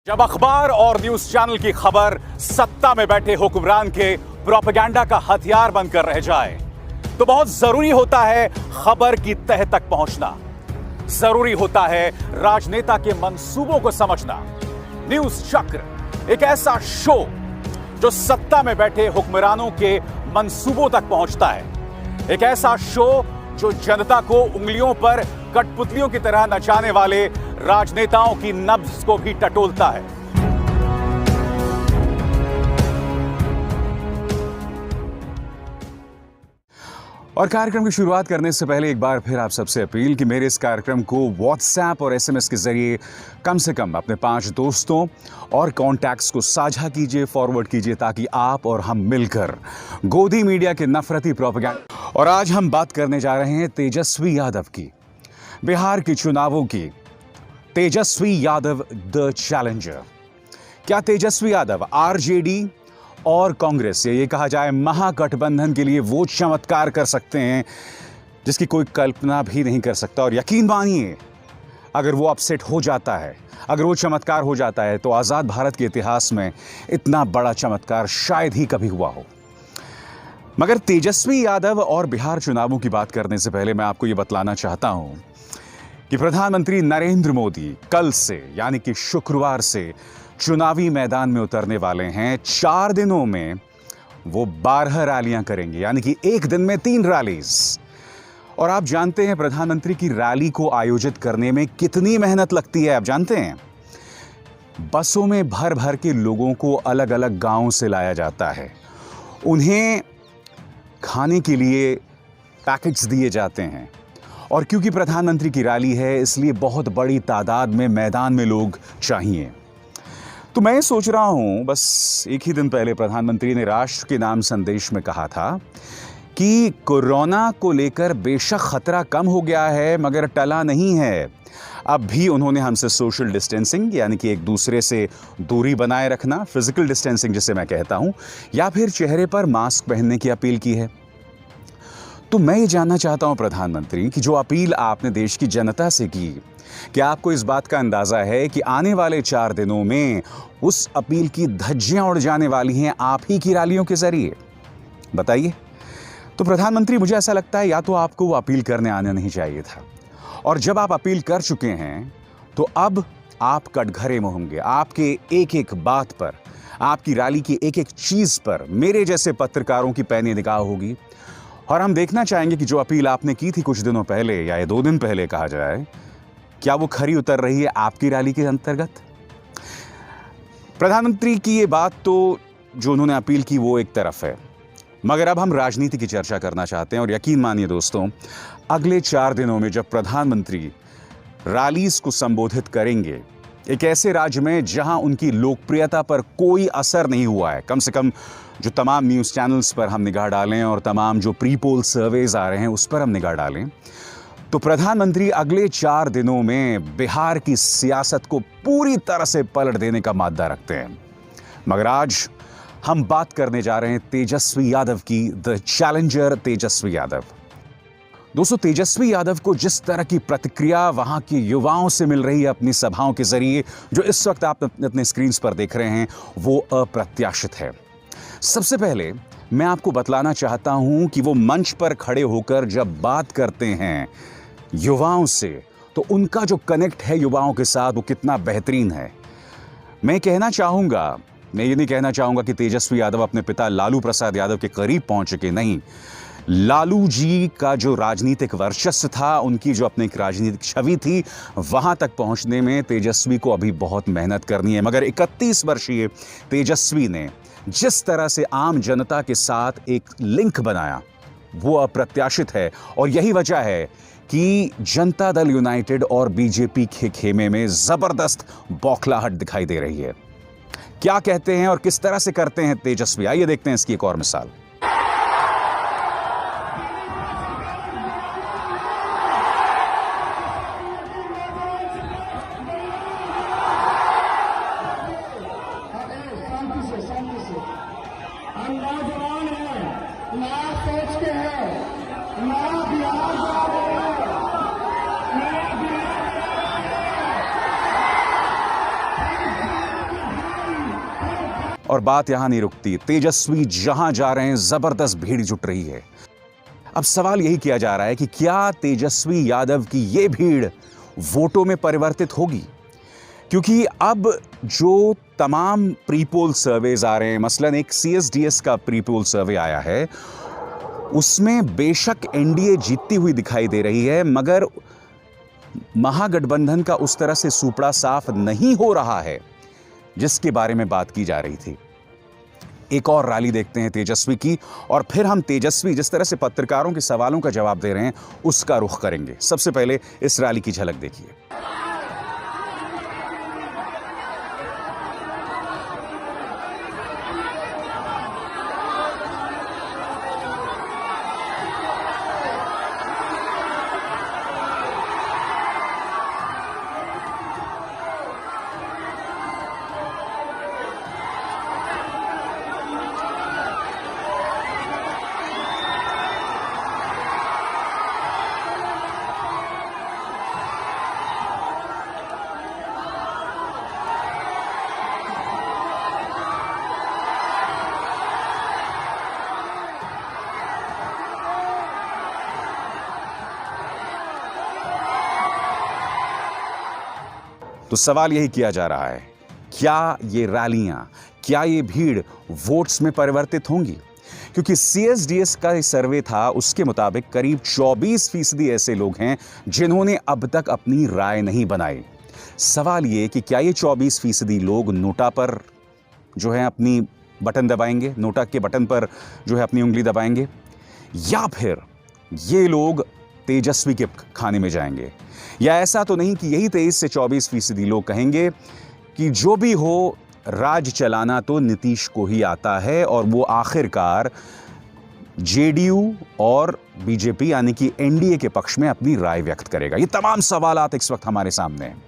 जब अखबार और न्यूज चैनल की खबर सत्ता में बैठे हुक्मरान के प्रोपेगेंडा का हथियार बनकर रह जाए तो बहुत जरूरी होता है खबर की तह तक पहुंचना। जरूरी होता है राजनेता के मंसूबों को समझना। न्यूज चक्र एक ऐसा शो जो सत्ता में बैठे हुक्मरानों के मंसूबों तक पहुंचता है। एक ऐसा शो जो जनता को उंगलियों पर कठपुतलियों की तरह नचाने वाले राजनेताओं की नब्ज को भी टटोलता है। और कार्यक्रम की शुरुआत करने से पहले एक बार फिर आप सबसे अपील कि मेरे इस कार्यक्रम को व्हाट्सएप और एसएमएस के जरिए कम से कम अपने 5 दोस्तों और कॉन्टैक्ट्स को साझा कीजिए, फॉरवर्ड कीजिए, ताकि आप और हम मिलकर गोदी मीडिया के नफरती प्रोपेगेंडा। और आज हम बात करने जा रहे हैं तेजस्वी यादव की, बिहार के चुनावों की। Tejashwi Yadav the challenger. क्या तेजस्वी यादव आरजेडी और कांग्रेस, ये कहा जाए महागठबंधन के लिए वो चमत्कार कर सकते हैं जिसकी कोई कल्पना भी नहीं कर सकता? और यकीन मानिए, अगर वो अपसेट हो जाता है, अगर वो चमत्कार हो जाता है, तो आजाद भारत के इतिहास में इतना बड़ा चमत्कार शायद ही कभी हुआ हो। मगर तेजस्वी यादव और बिहार चुनावों की बात करने से पहले मैं आपको ये बतलाना चाहता हूं कि प्रधानमंत्री नरेंद्र मोदी कल से, यानी कि शुक्रवार से चुनावी मैदान में उतरने वाले हैं। 4 दिनों में वो 12 रैलियां करेंगे, यानी कि एक दिन में 3 रैलीज। और आप जानते हैं प्रधानमंत्री की रैली को आयोजित करने में कितनी मेहनत लगती है? आप जानते हैं, बसों में भर भर के लोगों को अलग अलग गांवों से लाया जाता है, उन्हें खाने के लिए पैकेट्स दिए जाते हैं। और क्योंकि प्रधानमंत्री की रैली है, इसलिए बहुत बड़ी तादाद में मैदान में लोग चाहिए। तो मैं सोच रहा हूं, बस एक ही दिन पहले प्रधानमंत्री ने राष्ट्र के नाम संदेश में कहा था कि कोरोना को लेकर बेशक खतरा कम हो गया है, मगर टला नहीं है। अब भी उन्होंने हमसे सोशल डिस्टेंसिंग, यानी कि एक दूसरे से दूरी बनाए रखना, फिजिकल डिस्टेंसिंग जिसे मैं कहता हूं, या फिर चेहरे पर मास्क पहनने की अपील की है। तो मैं ये जानना चाहता हूं प्रधानमंत्री कि जो अपील आपने देश की जनता से की, क्या आपको इस बात का अंदाजा है कि आने वाले 4 दिनों में उस अपील की धज्जियां उड़ जाने वाली हैं आप ही की रैलियों के जरिए? बताइए। तो प्रधानमंत्री, मुझे ऐसा लगता है या तो आपको वो अपील करने आना नहीं चाहिए था, और जब आप अपील कर चुके हैं तो अब आप कटघरे में होंगे। आपके एक एक बात पर, आपकी रैली की एक एक चीज पर मेरे जैसे पत्रकारों की पैनी निगाह होगी। और हम देखना चाहेंगे कि जो अपील आपने की थी कुछ दिनों पहले, या ये 2 दिन पहले कहा जाए, क्या वो खरी उतर रही है आपकी रैली के अंतर्गत? प्रधानमंत्री की ये बात तो जो उन्होंने अपील की वो एक तरफ है, मगर अब हम राजनीति की चर्चा करना चाहते हैं। और यकीन मानिए दोस्तों, अगले 4 दिनों में जब प्रधानमंत्री रैलीज को संबोधित करेंगे एक ऐसे राज्य में जहां उनकी लोकप्रियता पर कोई असर नहीं हुआ है, कम से कम जो तमाम न्यूज़ चैनल्स पर हम निगाह डालें और तमाम जो प्री पोल सर्वेज आ रहे हैं उस पर हम निगाह डालें, तो प्रधानमंत्री अगले 4 दिनों में बिहार की सियासत को पूरी तरह से पलट देने का मादा रखते हैं। मगर आज हम बात करने जा रहे हैं तेजस्वी यादव की, द चैलेंजर तेजस्वी यादव। दोस्तों, तेजस्वी यादव को जिस तरह की प्रतिक्रिया वहां के युवाओं से मिल रही है अपनी सभाओं के जरिए, जो इस वक्त आप अपने स्क्रीन्स पर देख रहे हैं, वो अप्रत्याशित है। सबसे पहले मैं आपको बतलाना चाहता हूं कि वो मंच पर खड़े होकर जब बात करते हैं युवाओं से, तो उनका जो कनेक्ट है युवाओं के साथ वो कितना बेहतरीन है। मैं ये नहीं कहना चाहूंगा कि तेजस्वी यादव अपने पिता लालू प्रसाद यादव के करीब पहुंच चुके, नहीं। लालू जी का जो राजनीतिक वर्चस्व था, उनकी जो अपनी एक राजनीतिक छवि थी, वहां तक पहुंचने में तेजस्वी को अभी बहुत मेहनत करनी है। मगर 31 वर्षीय तेजस्वी ने जिस तरह से आम जनता के साथ एक लिंक बनाया, वो अप्रत्याशित है। और यही वजह है कि जनता दल यूनाइटेड और बीजेपी के खेमे में जबरदस्त बौखलाहट दिखाई दे रही है। क्या कहते हैं और किस तरह से करते हैं तेजस्वी, आइए देखते हैं इसकी एक और मिसाल। और बात यहां नहीं रुकती, तेजस्वी जहां जा रहे हैं जबरदस्त भीड़ जुट रही है। अब सवाल यही किया जा रहा है कि क्या तेजस्वी यादव की यह भीड़ वोटों में परिवर्तित होगी? क्योंकि अब जो तमाम प्रीपोल सर्वेज आ रहे हैं, मसलन एक CSDS का प्रीपोल सर्वे आया है, उसमें बेशक एनडीए जीतती हुई दिखाई दे रही है, मगर महागठबंधन का उस तरह से सूपड़ा साफ नहीं हो रहा है जिसके बारे में बात की जा रही थी। एक और रैली देखते हैं तेजस्वी की, और फिर हम तेजस्वी जिस तरह से पत्रकारों के सवालों का जवाब दे रहे हैं उसका रुख करेंगे। सबसे पहले इस रैली की झलक देखिए। तो सवाल यही किया जा रहा है, क्या ये रैलियां, क्या ये भीड़ वोट्स में परिवर्तित होंगी? क्योंकि CSDS का सर्वे था, उसके मुताबिक करीब 24% ऐसे लोग हैं जिन्होंने अब तक अपनी राय नहीं बनाई। सवाल ये कि क्या ये 24% लोग नोटा पर जो है अपनी बटन दबाएंगे, नोटा के बटन पर जो है अपनी उंगली दबाएंगे, या फिर ये लोग तेजस्वी के खाने में जाएंगे? या ऐसा तो नहीं कि यही 23 से 24% लोग कहेंगे कि जो भी हो, राज चलाना तो नीतीश को ही आता है और वो आखिरकार JDU और BJP यानी कि NDA के पक्ष में अपनी राय व्यक्त करेगा? ये तमाम सवालात इस वक्त हमारे सामने हैं।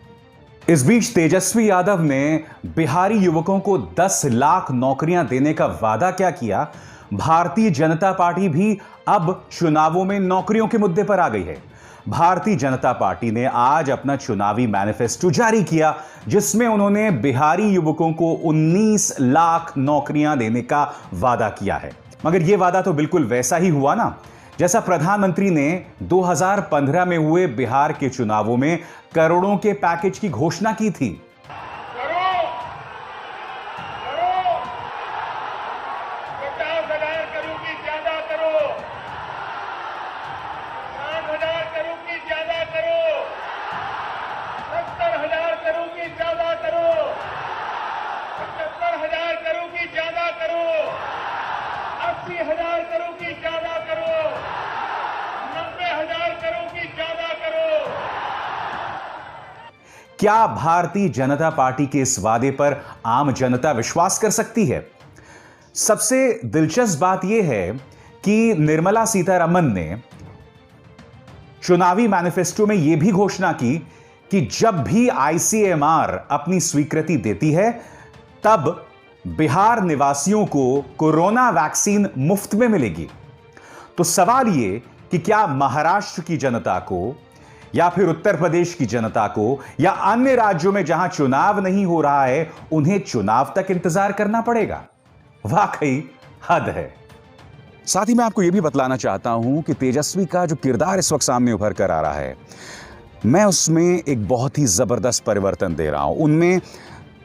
इस बीच तेजस्वी यादव ने बिहारी युवकों को 10 लाख नौकरियां देने का वादा क्या किया? भारतीय जनता पार्टी भी अब चुनावों में नौकरियों के मुद्दे पर आ गई है। भारतीय जनता पार्टी ने आज अपना चुनावी मैनिफेस्टो जारी किया, जिसमें उन्होंने बिहारी युवकों को 19 लाख नौकरियां देने का वादा किया है। मगर यह वादा तो बिल्कुल वैसा ही हुआ ना जैसा प्रधानमंत्री ने 2015 में हुए बिहार के चुनावों में करोड़ों के पैकेज की घोषणा की थी। 50,000 करोड़ की ज्यादा करो, 60,000 करोड़ की ज्यादा करो, 70,000 करोड़ की ज्यादा करो, 75,000 करोड़ की ज्यादा करो, 80,000 करोड़ की ज्यादा करो, 90,000 करोड़ की ज्यादा करो। क्या भारतीय जनता पार्टी के इस वादे पर आम जनता विश्वास कर सकती है? सबसे दिलचस्प बात यह है कि निर्मला सीतारमण ने चुनावी मैनिफेस्टो में यह भी घोषणा की कि जब भी ICMR अपनी स्वीकृति देती है, तब बिहार निवासियों को कोरोना वैक्सीन मुफ्त में मिलेगी। तो सवाल यह कि क्या महाराष्ट्र की जनता को या फिर उत्तर प्रदेश की जनता को या अन्य राज्यों में जहां चुनाव नहीं हो रहा है, उन्हें चुनाव तक इंतजार करना पड़ेगा? वाकई हद है। साथ ही मैं आपको यह भी बतलाना चाहता हूं कि तेजस्वी का जो किरदार इस वक्त सामने उभर कर आ रहा है, मैं उसमें एक बहुत ही जबरदस्त परिवर्तन दे रहा हूं, उनमें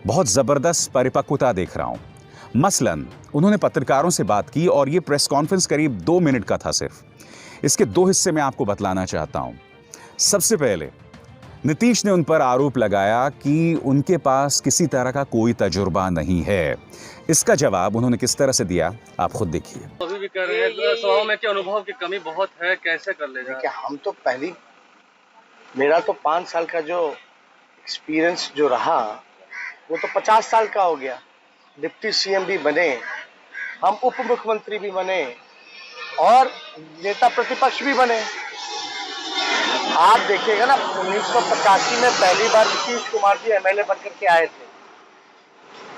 बहुत जबरदस्त परिपक्वता देख रहा हूं। मसलन उन्होंने पत्रकारों से बात की और यह प्रेस कॉन्फ्रेंस करीब 2 मिनट का था सिर्फ। इसके 2 हिस्से मैं आपको बतलाना चाहता हूं। सबसे पहले नीतीश ने उन पर आरोप लगाया कि उनके पास किसी तरह का कोई तजुर्बा नहीं है। इसका जवाब उन्होंने किस तरह से दिया, आप खुद देखिए। अभी भी कर रहे हैं, सभाओं में क्या अनुभव की कमी बहुत है, कैसे कर लेगा? देखिए, हम तो मेरा तो 5 साल का जो एक्सपीरियंस जो रहा, वो तो 50 साल का हो गया। डिप्टी CM भी बने, हम उप मुख्यमंत्री भी बने और नेता प्रतिपक्ष भी बने। आप देखिएगा ना, 1985 में पहली बार नीतीश कुमार जी MLA बनकर के आए थे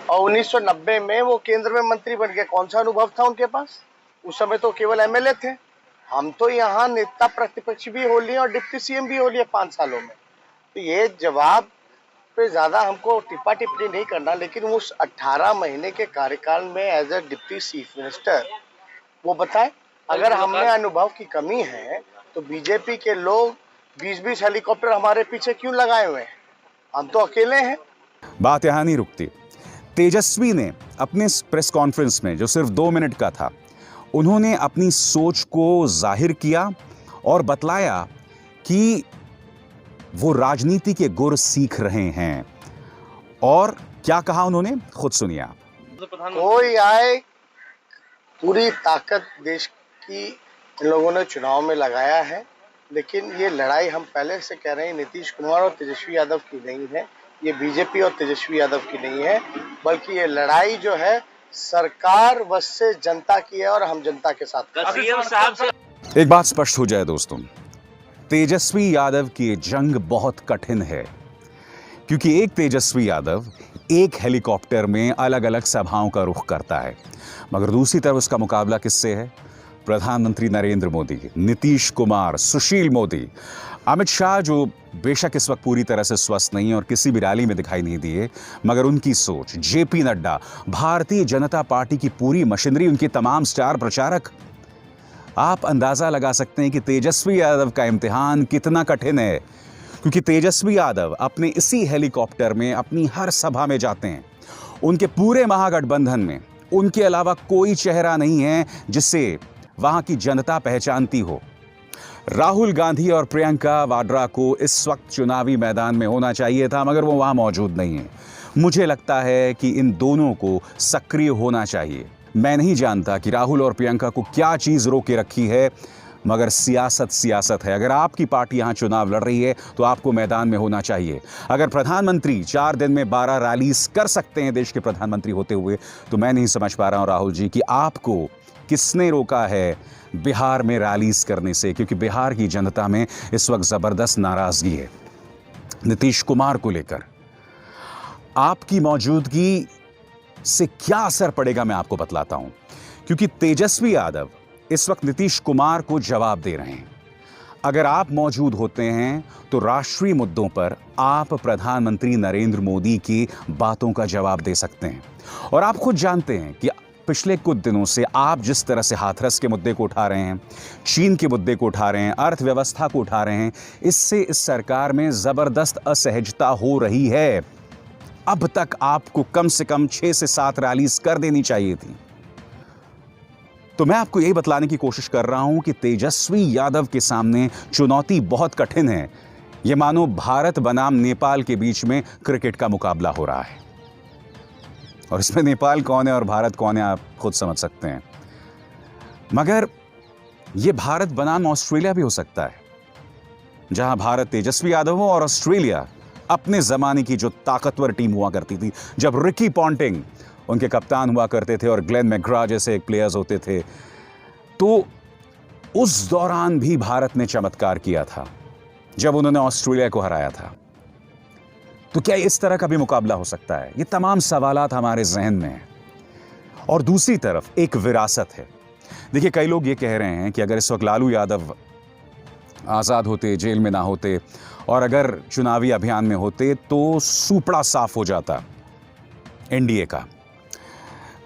और 1990 में वो केंद्र में मंत्री बन गए। कौन सा अनुभव था उनके पास? उस समय तो केवल MLA थे। हम तो यहाँ नेता प्रतिपक्ष भी हो लिए और डिप्टी CM भी हो लिए 5 सालों में। तो ये जवाब पे ज़्यादा हमको टिप्पा टिप्पणी नहीं करना, लेकिन उस 18 महीने के कार्यकाल में as a deputy chief minister वो बताएं। अगर हमें अनुभव की कमी है तो बीजेपी के लोग 20-20 हेलीकॉप्टर हमारे पीछे क्यों लगाए हुए हैं? हम तो अकेले हैं। बात यहां नहीं रुकती। तेजस्वी ने अपने प्रेस कॉन्फ्रेंस में, जो सिर्फ 2 मिनट का था, उन्होंने अपनी सोच को जाहिर किया और बतलाया कि वो राजनीति के गुर सीख रहे हैं। और क्या कहा उन्होंने, खुद सुनिए आप। कोई आए, पूरी ताकत देश की इन लोगों ने चुनाव में लगाया है, लेकिन ये लड़ाई हम पहले से कह रहे हैं नीतीश कुमार और तेजस्वी यादव की नहीं है, ये बीजेपी और तेजस्वी यादव की नहीं है, बल्कि ये लड़ाई जो है सरकार वश से जनता की है और हम जनता के साथ हैं। एक बात स्पष्ट हो जाए दोस्तों, तेजस्वी यादव की ये जंग बहुत कठिन है, क्योंकि एक तेजस्वी यादव एक हेलीकॉप्टर में अलग अलग सभाओं का रुख करता है, मगर दूसरी तरफ उसका मुकाबला किससे है? प्रधानमंत्री नरेंद्र मोदी, नीतीश कुमार, सुशील मोदी, अमित शाह, जो बेशक इस वक्त पूरी तरह से स्वस्थ नहीं है और किसी भी रैली में दिखाई नहीं दिए, मगर उनकी सोच, जेपी नड्डा, भारतीय जनता पार्टी की पूरी मशीनरी, उनके तमाम स्टार प्रचारक। आप अंदाजा लगा सकते हैं कि तेजस्वी यादव का इम्तिहान कितना कठिन है, क्योंकि तेजस्वी यादव अपने इसी हेलीकॉप्टर में अपनी हर सभा में जाते हैं। उनके पूरे महागठबंधन में उनके अलावा कोई चेहरा नहीं है जिससे वहां की जनता पहचानती हो। राहुल गांधी और प्रियंका वाड्रा को इस वक्त चुनावी मैदान में होना चाहिए था, मगर वो वहां मौजूद नहीं है। मुझे लगता है कि इन दोनों को सक्रिय होना चाहिए। मैं नहीं जानता कि राहुल और प्रियंका को क्या चीज रोके रखी है, मगर सियासत है। अगर आपकी पार्टी यहां चुनाव लड़ रही है तो आपको मैदान में होना चाहिए। अगर प्रधानमंत्री 4 दिन में 12 रैलीज कर सकते हैं देश के प्रधानमंत्री होते हुए, तो मैं नहीं समझ पा रहा हूं राहुल जी कि आपको किसने रोका है बिहार में रैलीज करने से, क्योंकि बिहार की जनता में इस वक्त जबरदस्त नाराजगी है नीतीश कुमार को लेकर। आपकी मौजूदगी से क्या असर पड़ेगा मैं आपको बतलाता हूं, क्योंकि तेजस्वी यादव इस वक्त नीतीश कुमार को जवाब दे रहे हैं। अगर आप मौजूद होते हैं तो राष्ट्रीय मुद्दों पर आप प्रधानमंत्री नरेंद्र मोदी की बातों का जवाब दे सकते हैं। और आप खुद जानते हैं कि पिछले कुछ दिनों से आप जिस तरह से हाथरस के मुद्दे को उठा रहे हैं, चीन के मुद्दे को उठा रहे हैं, अर्थव्यवस्था को उठा रहे हैं, इससे इस सरकार में जबरदस्त असहजता हो रही है। अब तक आपको कम से कम 6 से 7 रैलीज कर देनी चाहिए थी। तो मैं आपको यही बतलाने की कोशिश कर रहा हूं कि तेजस्वी यादव के सामने चुनौती बहुत कठिन है। यह मानो भारत बनाम नेपाल के बीच में क्रिकेट का मुकाबला हो रहा है, और इसमें नेपाल कौन है और भारत कौन है आप खुद समझ सकते हैं। मगर यह भारत बनाम ऑस्ट्रेलिया भी हो सकता है, जहां भारत तेजस्वी यादव हो और ऑस्ट्रेलिया अपने जमाने की जो ताकतवर टीम हुआ करती थी, जब रिकी पॉन्टिंग उनके कप्तान हुआ करते थे और ग्लेन मैकग्रा जैसे एक प्लेयर्स होते थे, तो उस दौरान भी भारत ने चमत्कार किया था जब उन्होंने ऑस्ट्रेलिया को हराया था। तो क्या इस तरह का भी मुकाबला हो सकता है? ये तमाम सवालात हमारे जहन में हैं। और दूसरी तरफ एक विरासत है। देखिए, कई लोग ये कह रहे हैं कि अगर इस वक्त लालू यादव आज़ाद होते, जेल में ना होते, और अगर चुनावी अभियान में होते तो सूपड़ा साफ हो जाता एनडीए का।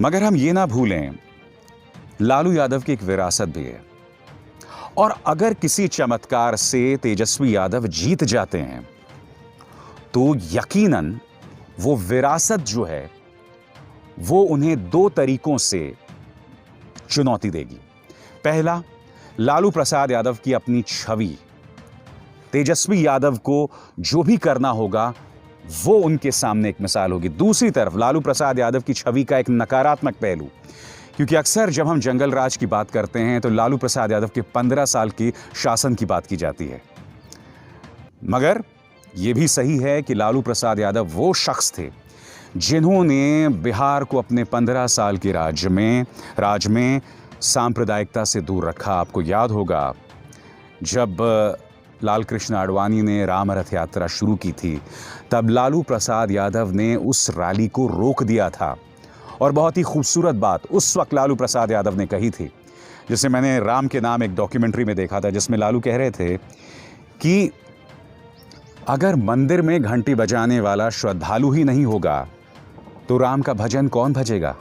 मगर हम ये ना भूलें, लालू यादव की एक विरासत भी है, और अगर किसी चमत्कार से तेजस्वी यादव जीत जाते हैं तो यकीनन वो विरासत जो है वो उन्हें 2 तरीकों से चुनौती देगी। पहला, लालू प्रसाद यादव की अपनी छवि, तेजस्वी यादव को जो भी करना होगा वो उनके सामने एक मिसाल होगी। दूसरी तरफ लालू प्रसाद यादव की छवि का एक नकारात्मक पहलू, क्योंकि अक्सर जब हम जंगल राज की बात करते हैं तो लालू प्रसाद यादव के 15 साल की शासन की बात की जाती है। मगर यह भी सही है कि लालू प्रसाद यादव वो शख्स थे जिन्होंने बिहार को अपने 15 साल के राज में सांप्रदायिकता से दूर रखा। आपको याद होगा जब लाल कृष्ण आडवाणी ने राम रथ यात्रा शुरू की थी, तब लालू प्रसाद यादव ने उस रैली को रोक दिया था। और बहुत ही खूबसूरत बात उस वक्त लालू प्रसाद यादव ने कही थी, जिसे मैंने राम के नाम एक डॉक्यूमेंट्री में देखा था, जिसमें लालू कह रहे थे कि अगर मंदिर में घंटी बजाने वाला श्रद्धालु ही नहीं होगा तो राम का भजन कौन भजेगा?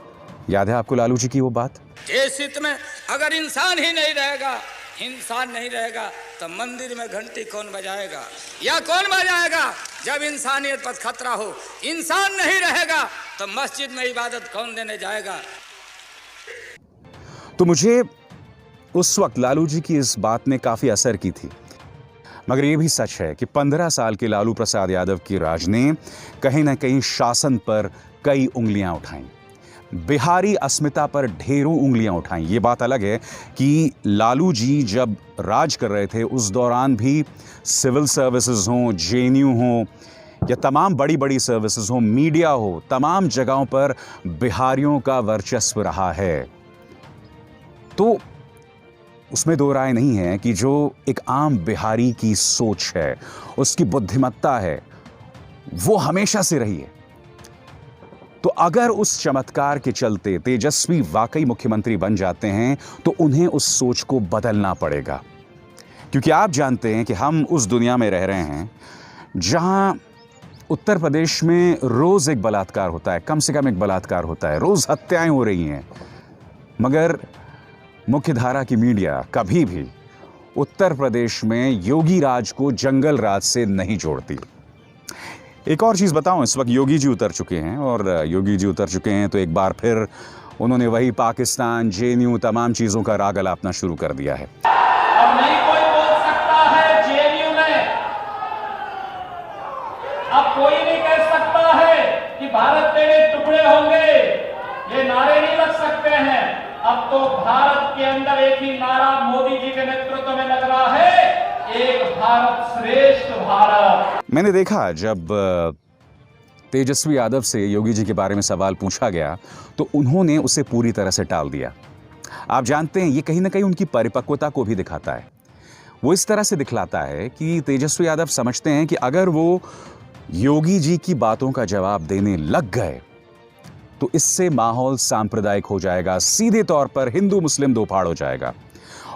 याद है आपको लालू जी की वो बात? देश हित में अगर इंसान ही नहीं रहेगा, इंसान नहीं रहेगा, तो मंदिर में घंटी कौन बजाएगा या कौन बजाएगा? जब इंसानियत पर खतरा हो, इंसान नहीं रहेगा तो मस्जिद में इबादत कौन देने जाएगा? तो मुझे उस वक्त लालू जी की इस बात ने काफी असर की थी, मगर यह भी सच है कि 15 साल के लालू प्रसाद यादव की राज ने कहीं ना कहीं शासन पर कई उंगलियां उठाई, बिहारी अस्मिता पर ढेरों उंगलियां उठाई। ये बात अलग है कि लालू जी जब राज कर रहे थे उस दौरान भी सिविल सर्विसेज हों, जेएनयू हों या तमाम बड़ी बड़ी सर्विसेज हों, मीडिया हो, तमाम जगहों पर बिहारियों का वर्चस्व रहा है। तो उसमें दो राय नहीं है कि जो एक आम बिहारी की सोच है, उसकी बुद्धिमत्ता है, वो हमेशा से रही है। तो अगर उस चमत्कार के चलते तेजस्वी वाकई मुख्यमंत्री बन जाते हैं तो उन्हें उस सोच को बदलना पड़ेगा, क्योंकि आप जानते हैं कि हम उस दुनिया में रह रहे हैं जहां उत्तर प्रदेश में रोज एक बलात्कार होता है, कम से कम एक बलात्कार होता है, रोज हत्याएं हो रही हैं, मगर मुख्यधारा की मीडिया कभी भी उत्तर प्रदेश में योगी राज को जंगल राज से नहीं जोड़ती। एक और चीज बताऊं, इस वक्त योगी जी उतर चुके हैं, और योगी जी उतर चुके हैं तो एक बार फिर उन्होंने वही पाकिस्तान, जेएनयू, तमाम चीजों का राग अलापना शुरू कर दिया है। अब नहीं कोई बोल सकता है जेएनयू में, अब कोई नहीं कह सकता है कि भारत तेरे टुकड़े होंगे, ये नारे नहीं लग सकते हैं। अब तो भारत के अंदर एक ही नारा मोदी जी के नेतृत्व में लग रहा है, एक भारत श्रेष्ठ भारत। मैंने देखा जब तेजस्वी यादव से योगी जी के बारे में सवाल पूछा गया तो उन्होंने उसे पूरी तरह से टाल दिया। आप जानते हैं ये कहीं ना कहीं उनकी परिपक्वता को भी दिखाता है। वो इस तरह से दिखलाता है कि तेजस्वी यादव समझते हैं कि अगर वो योगी जी की बातों का जवाब देने लग गए तो इससे माहौल सांप्रदायिक हो जाएगा, सीधे तौर पर हिंदू मुस्लिम दो फाड़ हो जाएगा,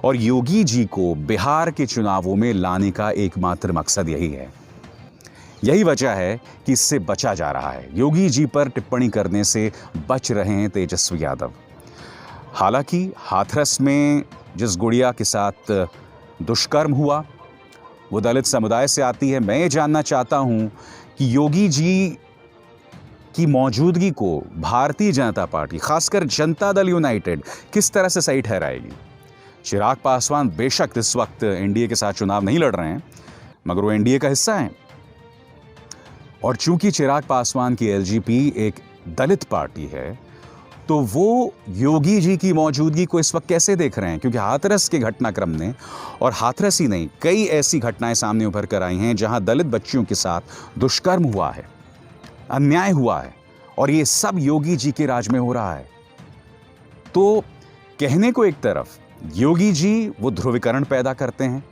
और योगी जी को बिहार के चुनावों में लाने का एकमात्र मकसद यही है। यही वजह है कि इससे बचा जा रहा है। योगी जी पर टिप्पणी करने से बच रहे हैं तेजस्वी यादव। हालांकि हाथरस में जिस गुड़िया के साथ दुष्कर्म हुआ वो दलित समुदाय से आती है। मैं ये जानना चाहता हूं कि योगी जी की मौजूदगी को भारतीय जनता पार्टी, खासकर जनता दल यूनाइटेड, किस तरह से सही ठहराएगी। चिराग पासवान बेशक इस वक्त एनडीए के साथ चुनाव नहीं लड़ रहे हैं, मगर वो एनडीए का हिस्सा हैं, और चूंकि चिराग पासवान की एलजेपी एक दलित पार्टी है तो वो योगी जी की मौजूदगी को इस वक्त कैसे देख रहे हैं? क्योंकि हाथरस के घटनाक्रम ने, और हाथरस ही नहीं, कई ऐसी घटनाएं सामने उभर कर आई हैं जहां दलित बच्चियों के साथ दुष्कर्म हुआ है, अन्याय हुआ है, और ये सब योगी जी के राज में हो रहा है। तो कहने को एक तरफ योगी जी वो ध्रुवीकरण पैदा करते हैं,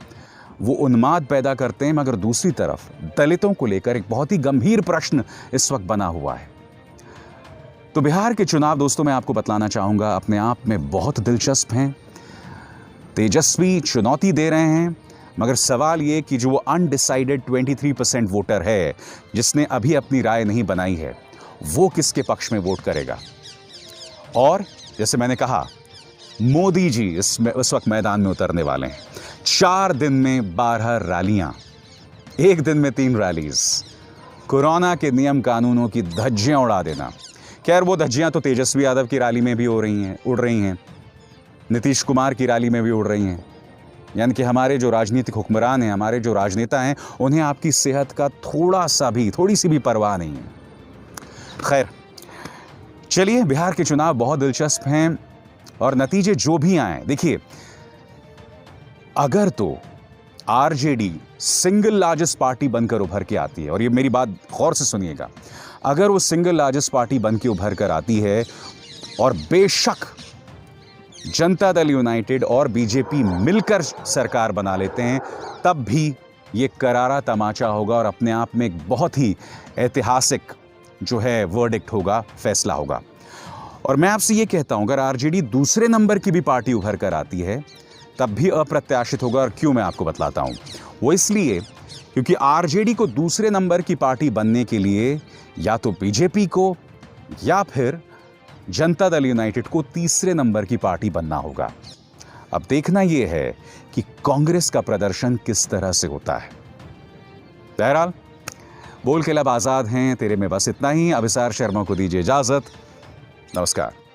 वो उन्माद पैदा करते हैं, मगर दूसरी तरफ दलितों को लेकर एक बहुत ही गंभीर प्रश्न इस वक्त बना हुआ है। तो बिहार के चुनाव दोस्तों मैं आपको बतलाना चाहूंगा अपने आप में बहुत दिलचस्प हैं। तेजस्वी चुनौती दे रहे हैं, मगर सवाल ये कि जो वो अनडिसाइडेड 23% वोटर है जिसने अभी अपनी राय नहीं बनाई है, वो किसके पक्ष में वोट करेगा। और जैसे मैंने कहा, मोदी जी इस वक्त मैदान में उतरने वाले हैं। 4 दिन में 12 रैलियां, एक दिन में 3 रैलीज, कोरोना के नियम कानूनों की धज्जियां उड़ा देना। खैर वो धज्जियां तो तेजस्वी यादव की रैली में भी उड़ रही हैं, नीतीश कुमार की रैली में भी उड़ रही हैं। यानी कि हमारे जो राजनीतिक हुक्मरान हैं, हमारे जो राजनेता हैं, उन्हें आपकी सेहत का थोड़ी सी भी परवाह नहीं है। खैर चलिए, बिहार के चुनाव बहुत दिलचस्प हैं और नतीजे जो भी आए, देखिए अगर तो आरजेडी सिंगल लार्जेस्ट पार्टी बनकर उभर के आती है, और ये मेरी बात गौर से सुनिएगा, अगर वो सिंगल लार्जेस्ट पार्टी बन के उभर कर आती है और बेशक जनता दल यूनाइटेड और बीजेपी मिलकर सरकार बना लेते हैं, तब भी ये करारा तमाचा होगा और अपने आप में एक बहुत ही ऐतिहासिक जो है वर्डिक्ट होगा, फैसला होगा। और मैं आपसे ये कहता हूं, अगर आरजेडी दूसरे नंबर की भी पार्टी उभर कर आती है तब भी अप्रत्याशित होगा। और क्यों, मैं आपको बतलाता हूं। वो इसलिए क्योंकि आरजेडी को दूसरे नंबर की पार्टी बनने के लिए या तो बीजेपी को या फिर जनता दल यूनाइटेड को तीसरे नंबर की पार्टी बनना होगा। अब देखना यह है कि कांग्रेस का प्रदर्शन किस तरह से होता है। बहरहाल बोल के लब आजाद हैं, तेरे में बस इतना ही। अभिसार शर्मा को दीजिए इजाजत। नमस्कार।